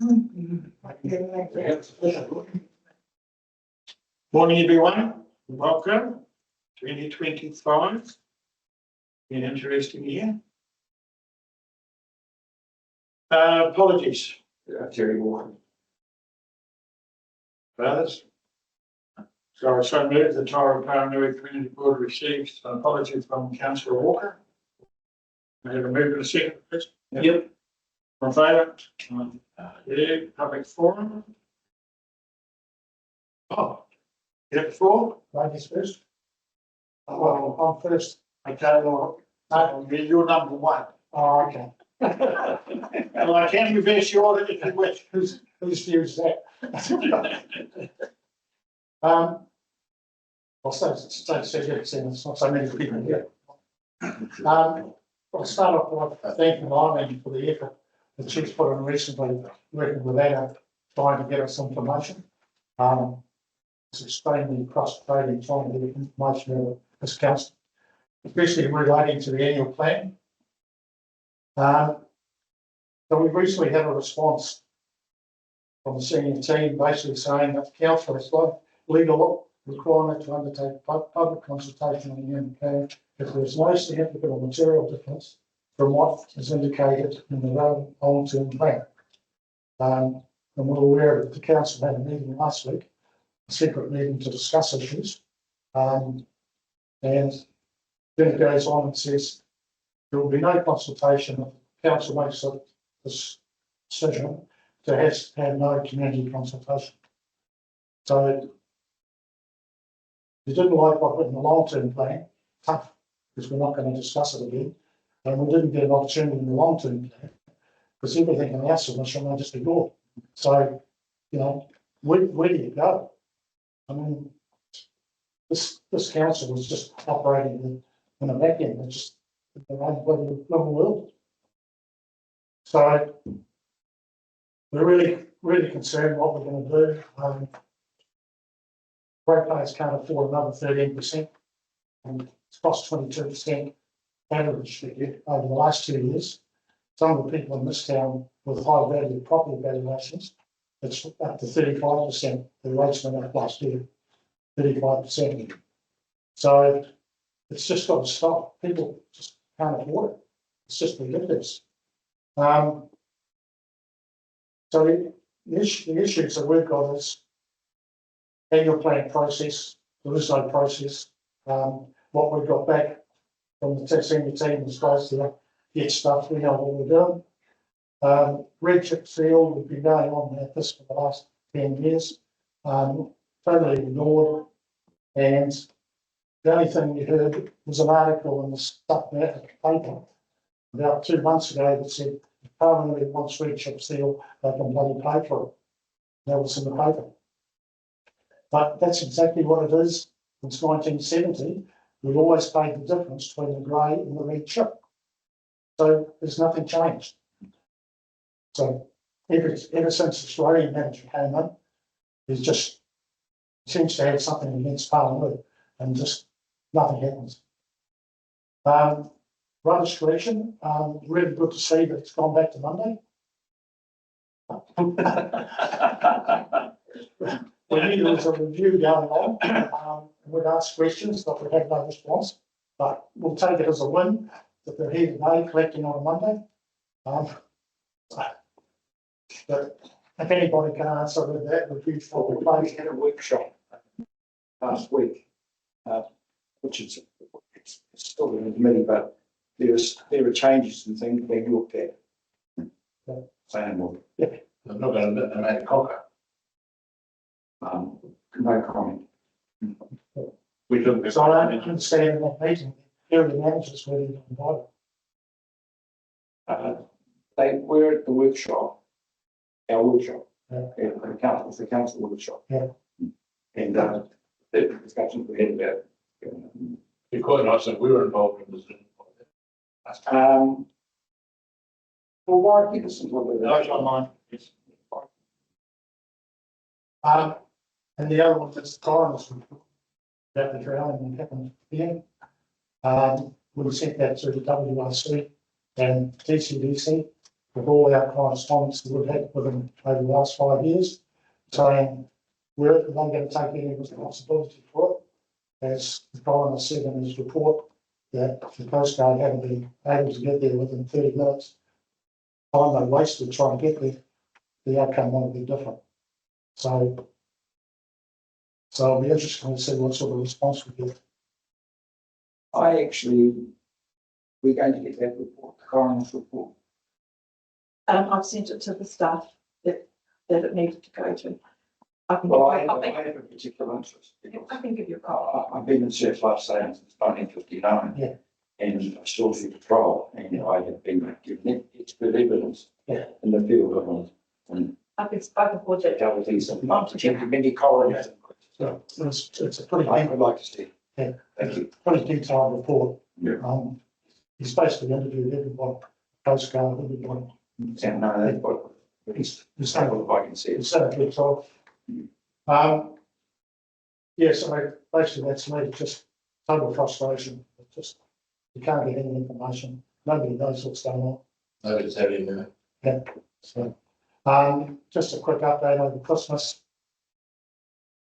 Morning, everyone. Welcome. 2025. An interesting year. Apologies, Terry Walker. Brothers. So I move the Tairua-Pāuanui Community Board receives an apology from Councillor Walker. May I have a move in a second, please? Yep. In favour? Yeah, public forum. Oh, yeah, before? Ladies first. Well, I'm first. Okay, well, you're number one. Oh, okay. Well, I can reverse your order if you wish. Whose view is that? I'll say it's not so many people here. I'll start off by thanking Eileen for the effort that she's put in recently, working with Anna, trying to get us information. It's extremely frustrating trying to get information out of this council, especially relating to the annual plan. So we recently had a response from the senior team basically saying that the council has legal requirement to undertake public consultation on the annual plan if there is no significant or material difference from what is indicated in the relevant long-term plan. And we're aware that the council had a meeting last week, a secret meeting to discuss issues. And then it goes on and says there will be no consultation if the council makes this decision to have no community consultation. So we didn't like what was in the long-term plan, tough, because we're not going to discuss it again. And we didn't get an opportunity in the long-term plan because everything in our submission they just ignored. So, you know, where do you go? I mean, this council was just operating in a vacuum. It's just the right bloody little world. So we're really concerned what we're going to do. Ratepayers can't afford another 13%, and it's cost 22% average over the last 2 years. Some of the people in this town with high value property valuations, it's up to 35%. The rates went up last year, 35%. So it's just got to stop. People just can't afford it. It's just ridiculous. So the issues that we've got is annual plan process, the RISO process, what we've got back from the senior team is supposed to get stuff, we know what we're doing. Red chip seal, we've been going on at this for the last 10 years, totally ignored, and the only thing we heard was an article in the stuff there at the paper about 2 months ago that said if Parliament wants red chip seal, they can bloody pay for it. That was in the paper. But that's exactly what it is. Since 1970, we've always paid the difference between the grey and the red chip. So there's nothing changed. So ever since this roading manager came in, he just seems to have something against Parliament and just nothing happens. Rubbish collection, really good to see that it's gone back to Monday. We knew there was a review going on. We'd asked questions, but we had no response. But we'll take it as a win that they're here today collecting on a Monday. But if anybody can answer with that, would be for the place. We had a workshop last week, which is it's still in the committee, but there are changes and things being looked at. Saying more. Yeah. I'm not going to make a cocker. No comment. We didn't. So I don't understand in that meeting, area managers were even invited. They were at the workshop, our workshop, yeah. The council workshop. Yeah. And the discussions we had about it. It's quite nice that we were involved in this. Well, why keep this until the No, it's online. Yes. And the other one is the coroner's report about the drowning that happened here. We sent that to the WRC and TCDC. with all our correspondence that we've had with them over the last 5 years, saying we're not going to take any responsibility for it. As the coroner said in his report, that the Coast Guard hadn't been able to get there within 30 minutes. Time they wasted trying to get there, the outcome might be different. So it'll be interesting to see what sort of response we get. we're going to get that report, the coroner's report. I've sent it to the staff that it needed to go to. I can Well, give you a copy. I have a particular interest. I can give you a copy. I've been in surf life saving since 1959. Yeah. And I still do patrol, and I have been given expert evidence Yeah. in the field and I've been spoken for that. fatalities and many coroners. So it's a pretty I would like to see. Yeah. Thank you. pretty detailed report. Yeah. He's basically interviewed everyone, Coast Guard, everyone. And no, that's what, it's So if I can see it. it's a good talk. So basically that's me, just total frustration. It's just, you can't get any information. Nobody knows what's going on. Nobody's having a Yeah. So, just a quick update over Christmas.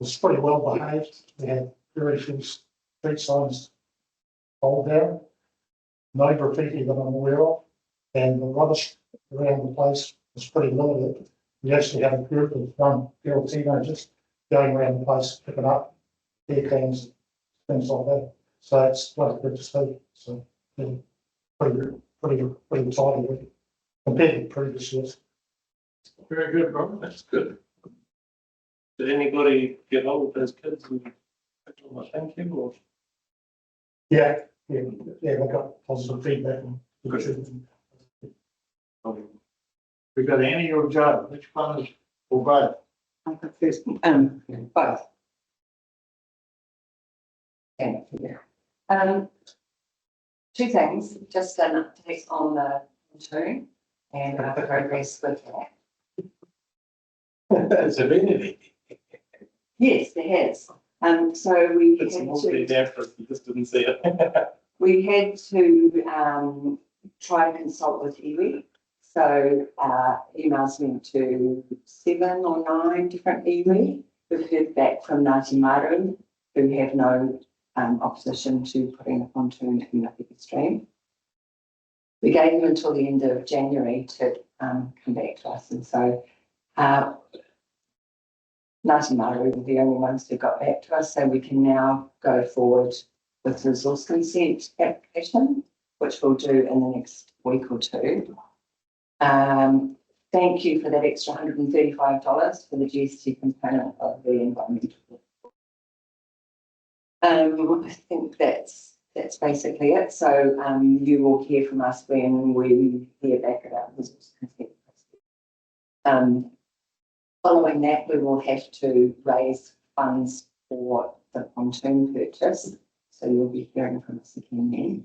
It was pretty well behaved. We had very few street signs pulled down. No graffiti that I'm aware of. And the rubbish around the place was pretty limited. We actually had a group of young girl teenagers going around the place picking up beer cans, things like that. So it's quite good to see. So yeah, pretty tidy really, compared to previous years. very good, Robert. That's good. Did anybody get hold of those kids and thank you or? Yeah, they got positive feedback. We got Annie or Joe? Which one is, or both? I got first, both. Thank you. Two things, just an update on the pontoon and our progress with that. Has there been any? Yes, there has. So we It's had mostly to, there for us, we just didn't see it. we had to try to consult with iwi. So emails went to 7 or 9 different iwi. We've heard back from Ngāti Maru, who have no opposition to putting a pontoon in the Whippi stream. We gave them until the end of January to come back to us, and so Ngāti Maru were the only ones who got back to us, so we can now go forward with resource consent application, which we'll do in the next week or two. Thank you for that extra $135 for the GST component of the environmental. I think that's basically it. So you will hear from us when we hear back about resource consent. Following that, we will have to raise funds for the pontoon purchase. So you'll be hearing from us again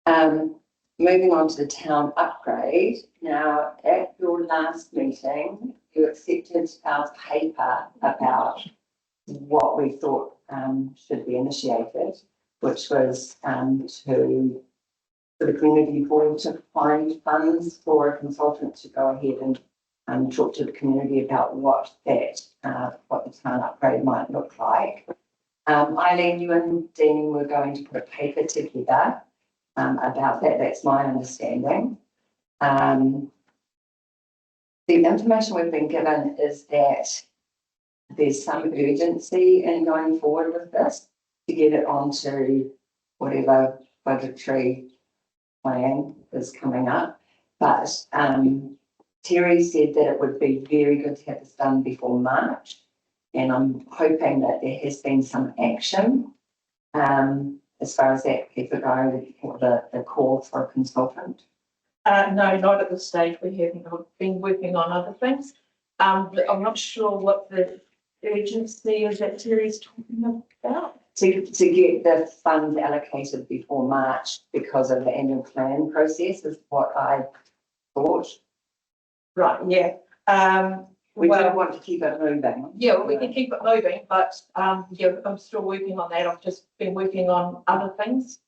then. Moving on to the town upgrade. Now, at your last meeting, you accepted our paper about what we thought should be initiated, which was for the community board to find funds for a consultant to go ahead and talk to the community about what the town upgrade might look like. Eileen, you and Dean were going to put a paper together about that. That's my understanding. The information we've been given is that there's some urgency in going forward with this to get it onto whatever budgetary plan is coming up. But Terry said that it would be very good to have this done before March. And I'm hoping that there has been some action as far as that paper go, the call for a consultant. No, not at this stage. We haven't been working on other things. I'm not sure what the urgency is that Terry's talking about. To get the funds allocated before March because of the annual plan process is what I thought. Right, yeah. We do want to keep it moving. Yeah, well, we can keep it moving, but yeah, I'm still working on that. I've just been working on other things,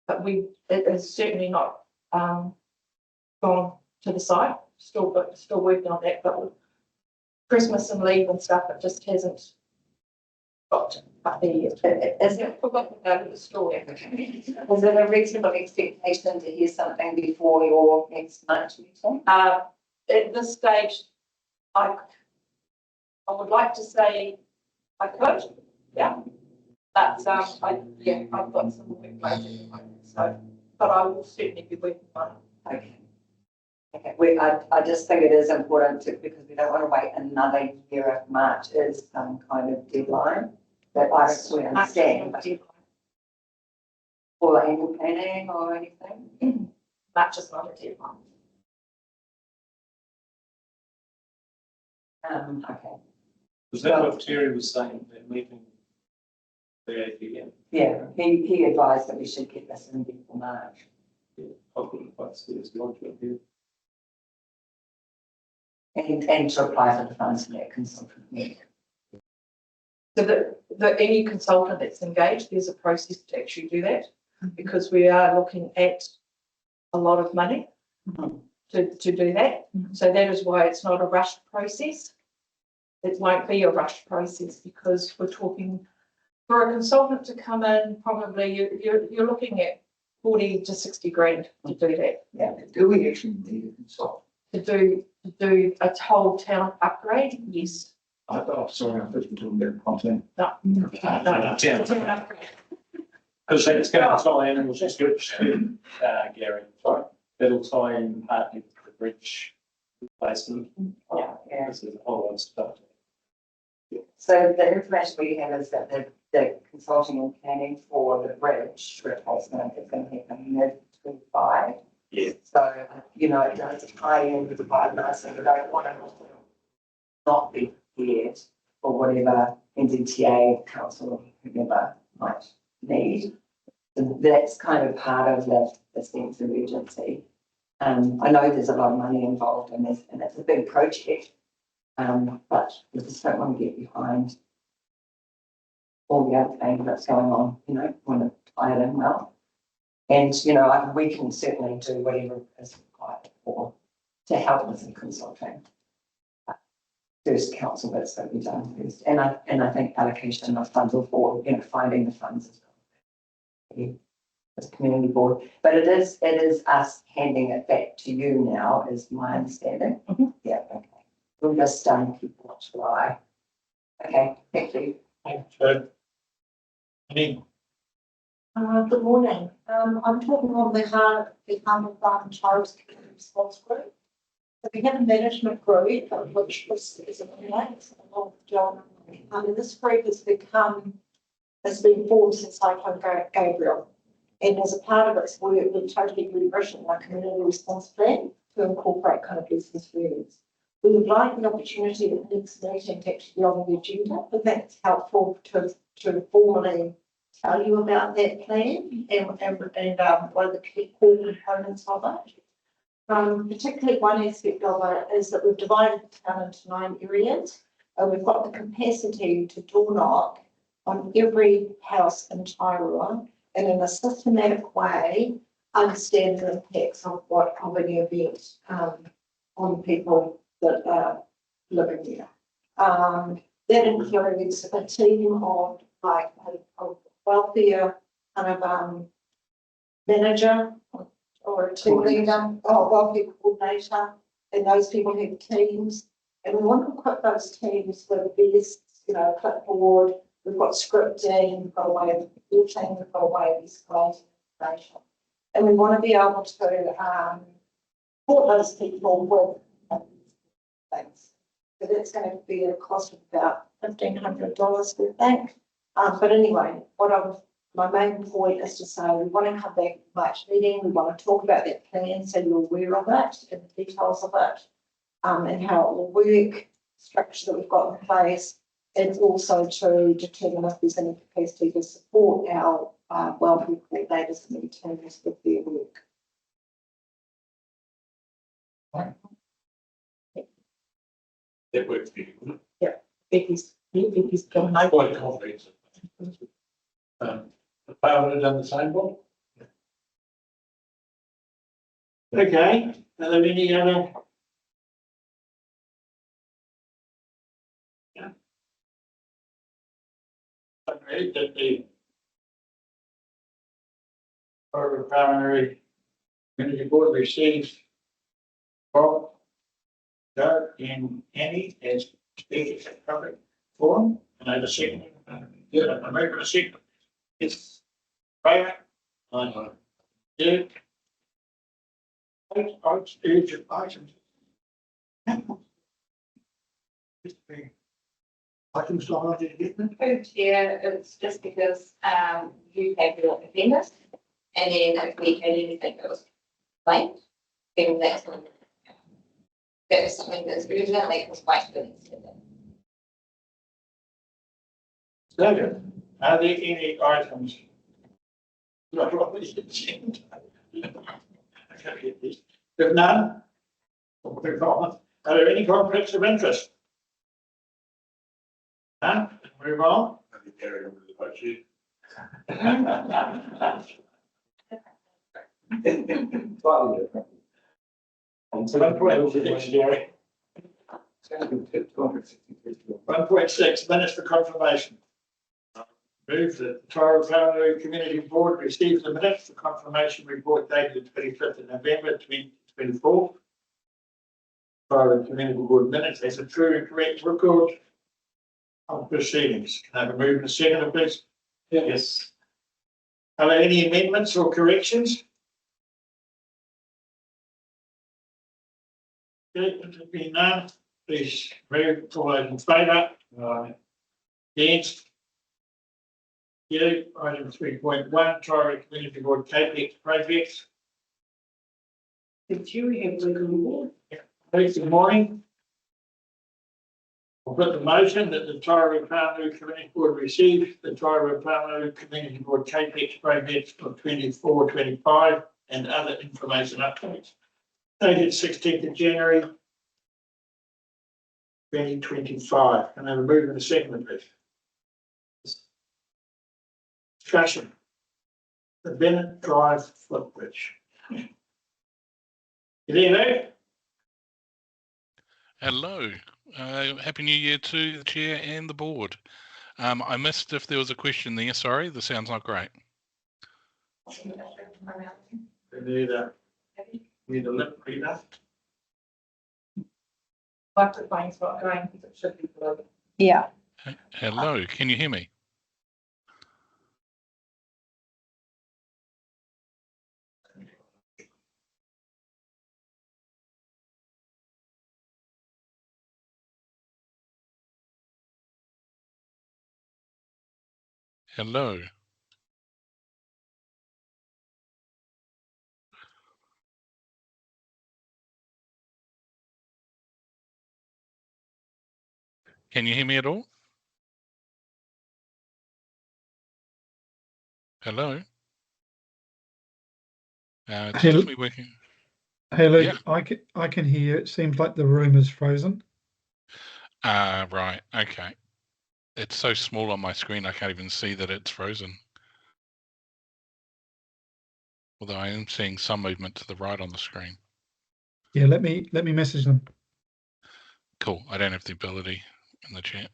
but it is certainly not gone to the side, still working on that, but with Christmas and leave and stuff, it just hasn't got up there yet. Is it Forgotten about the story. is it a reasonable expectation to hear something before your next March meeting? At this stage, I would like to say I could, yeah. But, I've got some work plans at the moment, so, but I will certainly be working on it. Okay. Okay, I just think it is important to, because we don't want to wait another year if March is some kind of deadline that I don't fully understand. Or annual planning or anything. March is not a deadline. Okay, Was that what Terry was saying, that meeting? The AGM? yeah, he advised that we should get this in before March. I've got it quite serious, launch it here. And to apply for the funds for that consultant meeting. So any consultant that's engaged, there's a process to actually do that, because we are looking at a lot of money to do that. So that is why it's not a rushed process. It won't be a rushed process because we're talking, for a consultant to come in, probably you're looking at 40 to 60 grand to do that. Yeah. Do we actually need a consultant? To do a whole town upgrade, yes. I thought, sorry, I thought you were talking about content. No. Yeah. Town upgrade. Because it's going to tie in with this bridge, Gary, sorry, that'll tie in partly with the bridge replacement. Yeah. This is a whole lot of stuff. So the information we have is that the consulting and planning for the bridge replacement is going to happen mid-25. Yeah. So, it does tie in with the partners, and we don't want to not be prepared for whatever NZTA, council, or whoever might need. So that's kind of part of the sense of urgency. I know there's a lot of money involved in this, and it's a big project, but we just don't want to get behind all the other things that's going on, want to tie it in well. And, we can certainly do whatever is required to help with the consulting. First council bits that we've done first. And I think allocation of funds or for, finding the funds as well. As community board. But it is us handing it back to you now, is my understanding. Yeah, okay. We'll just keep watch the eye. Okay, thank you. Thanks, Any Good morning. I'm talking on behalf of Tairua-Pāuanui Community Response Group. So we have a management group, which is a along with John. And this group has been formed since Cyclone Gabriel. And as a part of its work, we've totally rewritten our community response plan to incorporate kind of lessons learned. We would like the opportunity at the next meeting to actually be on the agenda, but that's helpful to formally tell you about that plan and one of the key core components of it. Particularly one aspect of it is that we've divided the town into 9 areas, and we've got the capacity to door knock on every house in Tairua and in a systematic way understand the impacts of an event on people that are living there. That includes a team of like a welfare kind of manager or a team leader or welfare coordinator, and those people have teams. And we want to equip those teams with the best, clipboard. We've got scripting, we've got a way of reporting, we've got a way of escalating information. And we want to be able to support those people with things. So that's going to be at a cost of about $1,500, we think. But anyway, my main point is to say we want to come back to the March meeting. We want to talk about that plan so you're aware of it and the details of it, and how it will work, structure that we've got in place, and also to determine if there's any capacity to support our welfare coordinators and teams with their work. that works for you? Becky's going I'm quite confident. The power is on the same board. Okay, are there any other? Yeah. I read that the Tairua-Pāuanui Community Board receives Bob, Doug and Annie as speakers at public forum, and I just second. Yeah, I'm making a second. It's Freya. I do. Urgent items. Items not to get them. Chair, it's just because you have your agendas, and then if we had anything that was late, then that's something that's urgent, like was questions. So, are there any items? Not on the agenda? Okay, if none, we'll move on. Are there any conflicts of interest? None, move on. Slightly different. 1.6, Jerry. 1.6, minutes for confirmation. Move that the Tairua-Pāuanui Community Board receives the minutes for confirmation report dated 25th of November 2024. Tairua Community Board minutes as a true and correct record of proceedings. Can I have a move and a second, please? Yes. Are there any amendments or corrections? Okay, there being none, please move. All those in favour? Against? You, item 3.1, Tairua Community Board CAPEX projects. Did you have legal board? Please, good morning. I'll put the motion that the Tairua-Pāuanui Community Board receive the Tairua-Pāuanui Community Board CAPEX projects for 24-25 and other information updates. Dated 16th of January 2025. Can I have a move in a second, please? Discussion. The Bennett Drive footbridge. You there, Lou? Hello. Happy New Year to the Chair and the Board. I missed if there was a question there. Sorry, the sound's not great. Need a lip reader. Microphone's not going because it should be below. Yeah. Hello, can you hear me? Hello. Can you hear me at all? Hello. It's just me working. Hello, Yeah. I can hear. It seems like the room is frozen. Right. Okay. It's so small on my screen, I can't even see that it's frozen. Although I am seeing some movement to the right on the screen. Yeah, let me message them. Cool. I don't have the ability in the chat.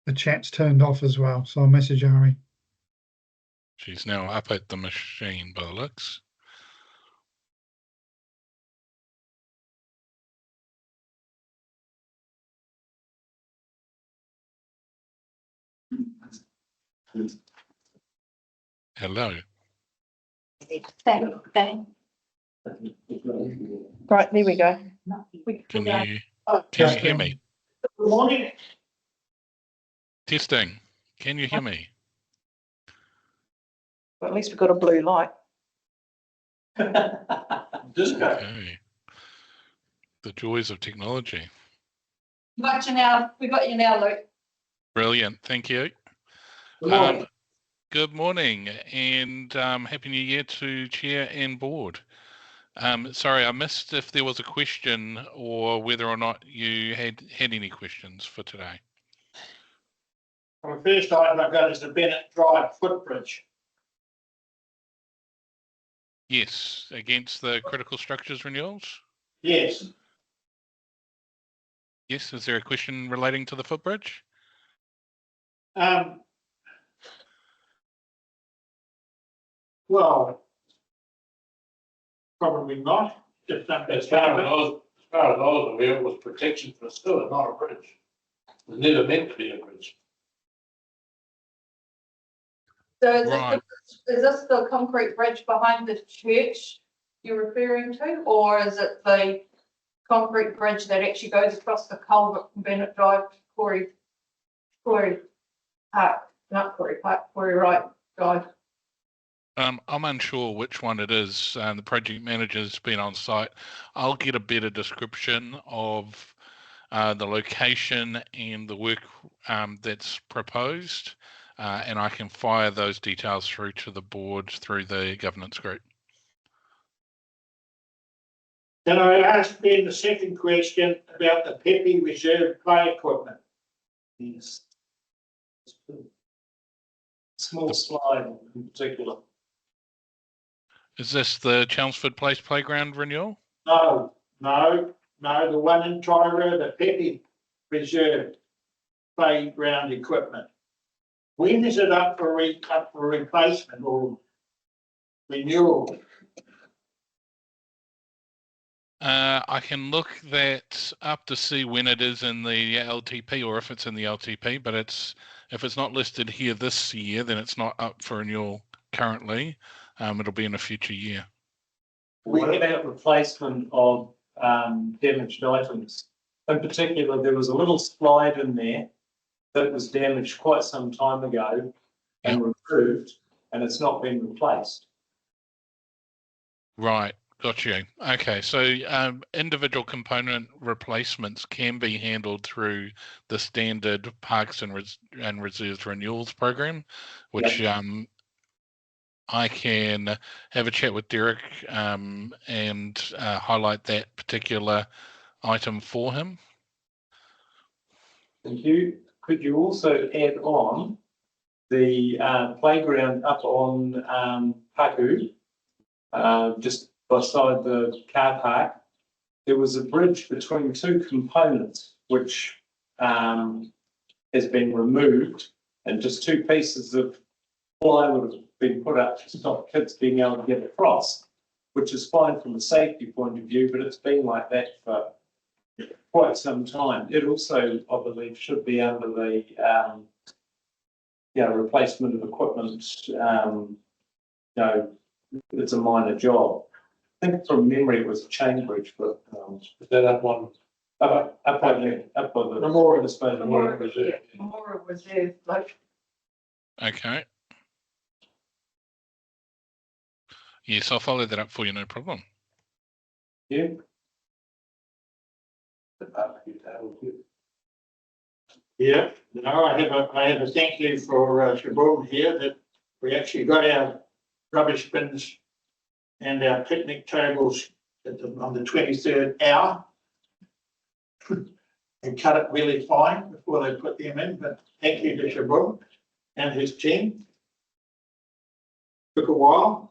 The chat's turned off as well, so I'll message Ari. She's now up at the machine by the looks. Hello. Right, there we go. Can you hear me? Good morning. Testing. Can you hear me? Well, at least we've got a blue light. Okay. The joys of technology. We got you now, Luke. Brilliant. Thank you. Good morning. Good morning and Happy New Year to Chair and Board. Sorry, I missed if there was a question or whether or not you had any questions for today. Well, the first item I've got is the Bennett Drive footbridge. Yes, against the critical structures renewals. Yes, Yes, is there a question relating to the footbridge? well, probably not. Just something. As far as I was aware, it was protection for a sewer, not a bridge. It was never meant to be a bridge. So is Right. is this the concrete bridge behind the church you're referring to, or is it the concrete bridge that actually goes across the culvert from Bennett Drive to Corey Park, not Corey Park, Corey Wright Drive? I'm unsure which one it is. The project manager's been on site. I'll get a better description of the location and the work that's proposed, and I can fire those details through to the board through the governance group. Can I ask Ben the second question about the Pepe Reserve play equipment? Yes. Small slide in particular. Is this the Chelmsford Place Playground renewal? No, the one in Tairua, the Pepe Reserve playground equipment. When is it up for replacement or renewal? I can look that up to see when it is in the LTP or if it's in the LTP, but if it's not listed here this year, then it's not up for renewal currently. It'll be in a future year. What about replacement of damaged items? In particular, there was a little slide in there that was damaged quite some time ago and removed, and it's not been replaced. Right, got you. Okay, so individual component replacements can be handled through the standard Parks and Reserves renewals program, which I can have a chat with Derek and highlight that particular item for him. Thank you. Could you also add on the playground up on Paku, just beside the car park? There was a bridge between two components which has been removed, and just two pieces of plywood have been put up to stop kids being able to get across, which is fine from a safety point of view, but it's been like that for quite some time. It also, I believe, should be under the replacement of equipment. It's a minor job. I think from memory it was a chain bridge, but Is that up on? up by the Memorial. Memorial Reserve, like, Okay. Yes, I'll follow that up for you, no problem. Yeah. Yeah, no, I have a thank you for Siobhan here that we actually got our rubbish bins and our picnic tables on the 23rd hour and cut it really fine before they put them in. But thank you to Siobhan and his team. Took a while.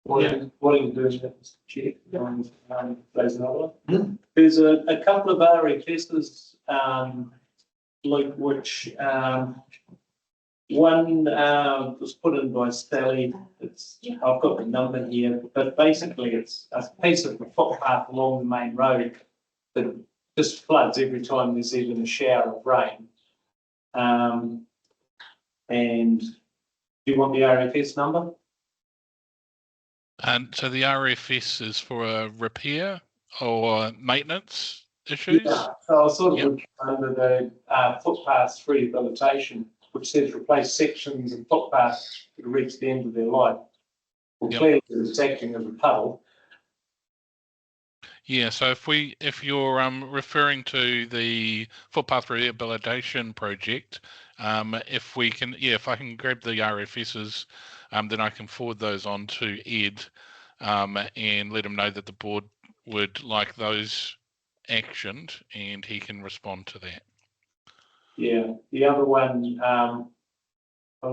What are you doing, Mr. Chair? There's another one. There's a couple of RFSs, Luke, which one was put in by Sally. I've got the number here, but basically it's a piece of the footpath along the main road that just floods every time there's even a shower of rain. And do you want the RFS number? And so the RFS is for a repair or maintenance issues? Yeah, so I sort of would under the footpaths rehabilitation, which says replace sections and footpaths that reach the end of their life. Well, clearly it's acting as a puddle. Yeah, so if you're referring to the footpath rehabilitation project, if we can, yeah, if I can grab the RFSs, then I can forward those on to Ed, and let him know that the board would like those actioned, and he can respond to that. Yeah, the other one, I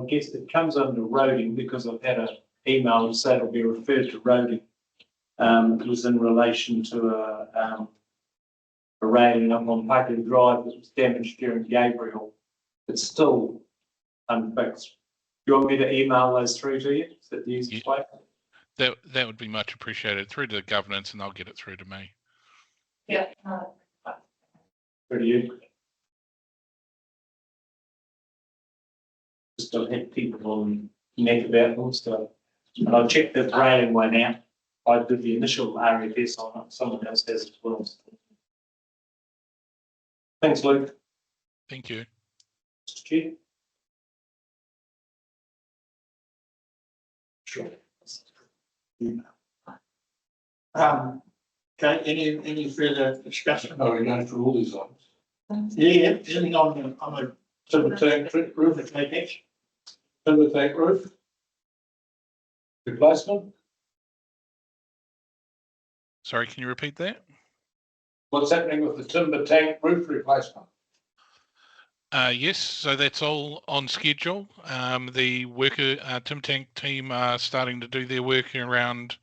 guess it comes under roading because I've had an email to say it'll be referred to roading. It was in relation to a railing up on Paku Drive that was damaged during Gabriel. It's still unfixed. Do you want me to email those through to you? Is that the easiest way? That would be much appreciated through to the governance, and I'll get it through to me. Yeah. Pretty you. Just don't have people on net about them, so. And I checked the railing one out. I did the initial RFS on it, someone else has as well. Thanks, Luke. Thank you. Mr. Chair. Sure. Okay, any further discussion? Are we going through all these items? Yeah, anything on the Timber tank roof, the CAPEX? timber tank roof? Replacement? Sorry, can you repeat that? What's happening with the timber tank roof replacement? Yes, so that's all on schedule. The worker Tim Tank team are starting to do their work around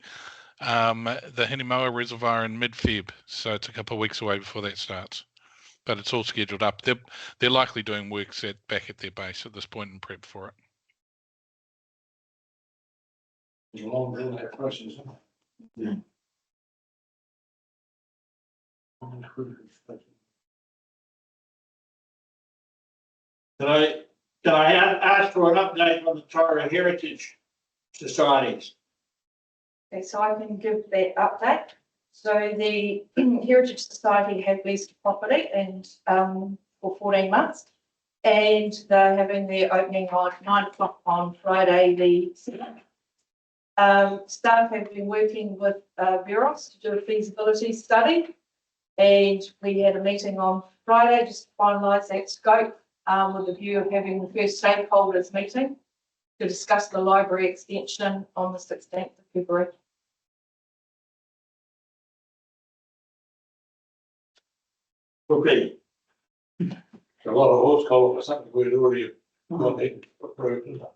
the Hinimoa Reservoir in mid-Feb, so it's a couple of weeks away before that starts. But it's all scheduled up. They're likely doing works back at their base at this point in prep for it. It's a long drawn out process, isn't it? Can I ask for an update on the Tairua Heritage Societies? Okay, so I can give that update. So the Heritage Society have leased property and for 14 months, and they're having their opening on 9 o'clock on Friday the 7th. Staff have been working with Veros to do a feasibility study, and we had a meeting on Friday just to finalise that scope with a view of having the first stakeholders meeting to discuss the library extension on the 16th of February. Okay. A lot of horticulture for something we'd already got it approved, isn't it?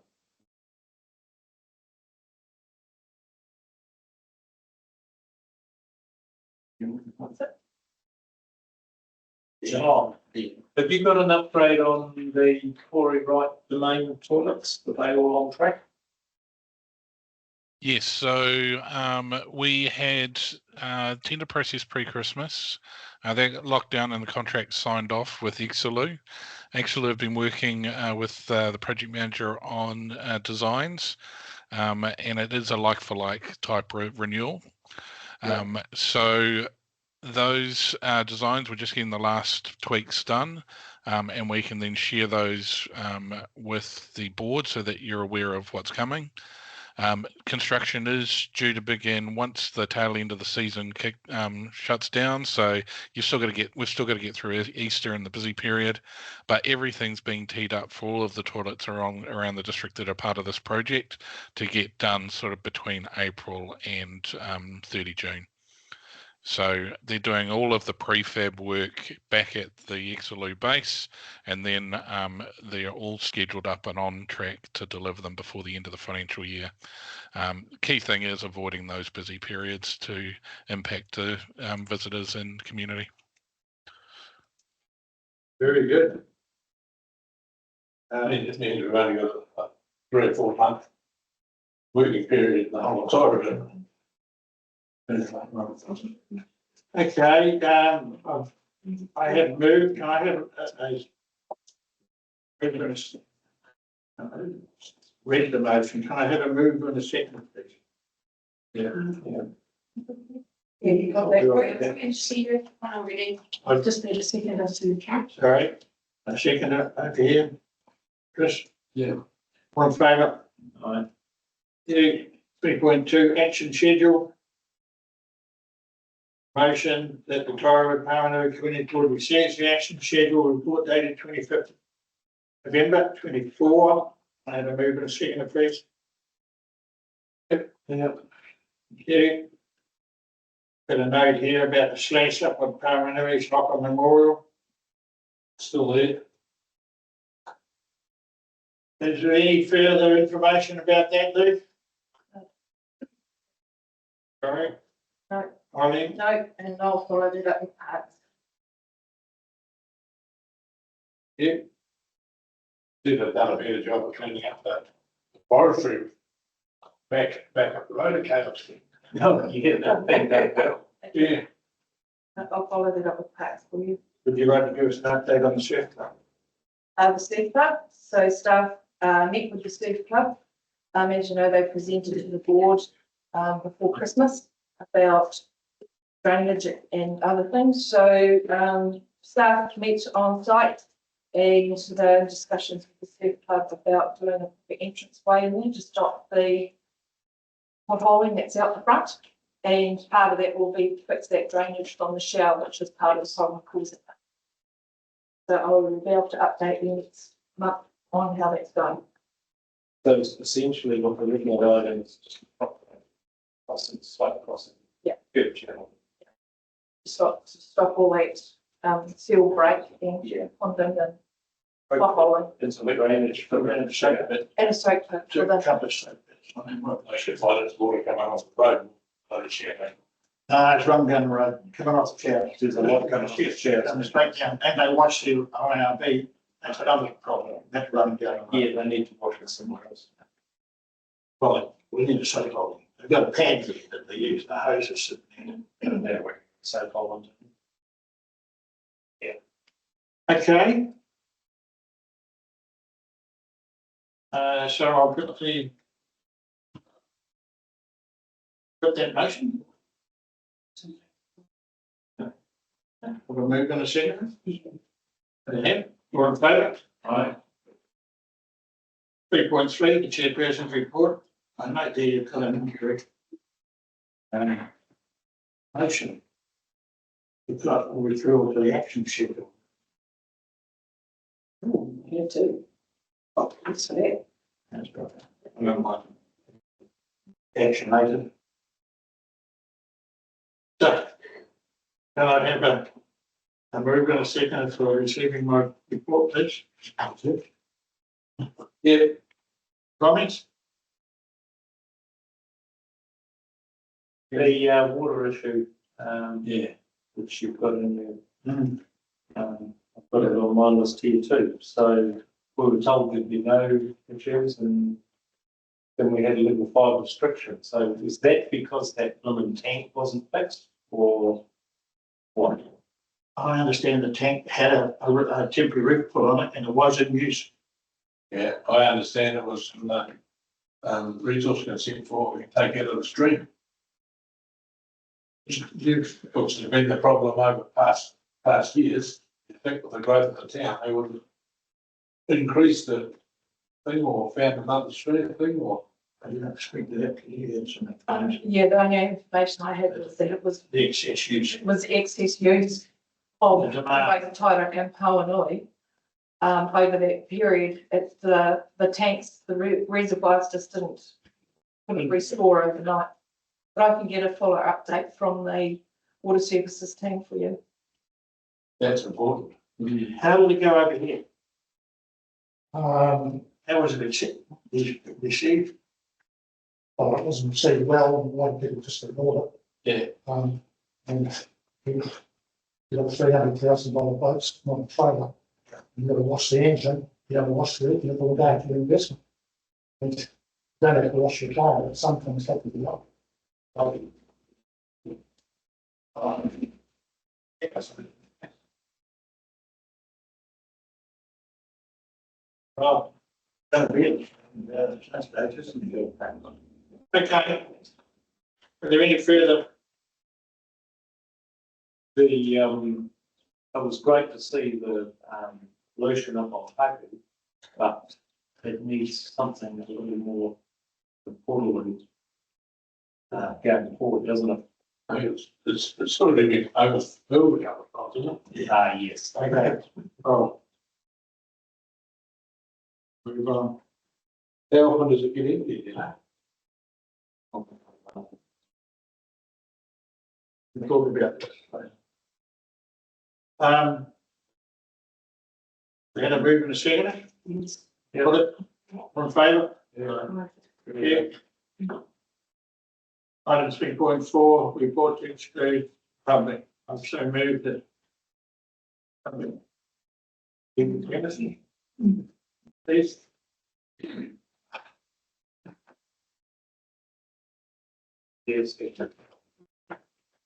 John. Have you got an upgrade on the Corey Wright domain toilets? Are they all on track? Yes, so we had tender process pre-Christmas. They got locked down and the contract signed off with Exclude. Exclude have been working with the project manager on designs, and it is a like-for-like type renewal. So those designs, we're just getting the last tweaks done, and we can then share those with the board so that you're aware of what's coming. Construction is due to begin once the tail end of the season shuts down. So we've still got to get through Easter and the busy period, but everything's being teed up for all of the toilets around the district that are part of this project to get done sort of between April and 30 June. So they're doing all of the prefab work back at the Exclude base, and then they're all scheduled up and on track to deliver them before the end of the financial year. Key thing is avoiding those busy periods to impact the visitors and community. Very good. It means we've only got a 3 or 4 month working period the whole time of it. Okay, I have moved, can I have read the motion, can I have a move and a second, please? Yeah, you got that. And see you already. I just need a second as to the Sorry, a second over here. Chris? Yeah. All in favour? Aye. 3.2 action schedule. Motion that the Tairua-Pāuanui Community Board receives the action schedule report dated 25th November 24. I have a move and a second, please. Yep. Okay. Got a note here about the slash up on Pāuanui's Locker Memorial. Still there. Is there any further information about that, Lee? Sorry? No. Eileen? No, and I'll follow that up with parks. Yeah. Did have done a better job of cleaning up that forestry back up the road, okay. No, yeah, that thing don't go. Yeah. I'll follow that up with parks for you. Would you like to give us an update on the surf club? The Surf Club, so staff met with the Surf Club. As you know, they presented to the board before Christmas about drainage and other things. So staff met on site and the discussions with the Surf Club about doing the entrance way in there to stop the potholing that's out the front. And part of that will be to fix that drainage from the shower, which is part of the problem causing it. So I will be able to update you next month on how that's going. So it's essentially what we're looking at is just crossing, slight crossing. Yeah. Good channel. Stop all that seal break and condom and potholing It's a bit drainage for the shape of it. and a soak pit for the. Couple of soap bits on it. I should find it's water coming off the road, but it's yeah. It's run down the road, coming off the chair. There's a lot coming off the chair. And straight down, and they wash the IRB, that's another problem, that run down. the road. Yeah, they need to wash it somewhere else. Well, we need to say, well, they've got a pad here that they use, the hoses sitting in. There we go. So Poland. Okay. So I'll put that motion. We'll move in a second. Yeah, we're in favour. Aye. 3.3, the Chairperson's Report. I note there you've got an incorrect motion. We've got a withdrawal to the action schedule. Here too. Oh, that's it. That's got that. Remember. Action item. So, can I have a move and a second for receiving my report, please? Yeah. Comments? The water issue, Yeah. which you've got in there, I've got it on my list here too. So we were told there'd be no issues and then we had a level 5 restriction. So is that because that blooming tank wasn't fixed or what? I understand the tank had a temporary roof put on it and it was in use. Yeah, I understand it was from the resource consent for we can take it out of the stream. Which has been the problem over past years. I think with the growth of the town, they would have increased the thing or found another stream thing or. I didn't speak to that, can you answer me? Yeah, the only information I had was that it was The excess use. excess use of The both demand. Tairua and Pāuanui. Over that period, it's the tanks, the reservoirs just couldn't restore overnight. But I can get a fuller update from the water services team for you. That's important. How did it go over here? How was it received? Well, it wasn't received well, and a lot of people just ignored it. Yeah. And you got $300,000 boats, not a trailer. You've got to wash the engine, you have to wash the roof, you have to look after the investment. And you don't have to wash your car, but some things have to be done. Right. That'll be it. Okay. Are there any further? It was great to see the lotion up on Taku, but it needs something a little more important going forward, doesn't it? I think it's sort of been overfilled a couple of times, isn't it? Yes. Okay, oh. Move on. How often does it get empty, you know? We'll talk about this. We had a move in a second. Yes. Put it, on favour? Yeah. Yeah. Item 3.4, report to exclude public. I've so moved that. Anything? Please. Yes.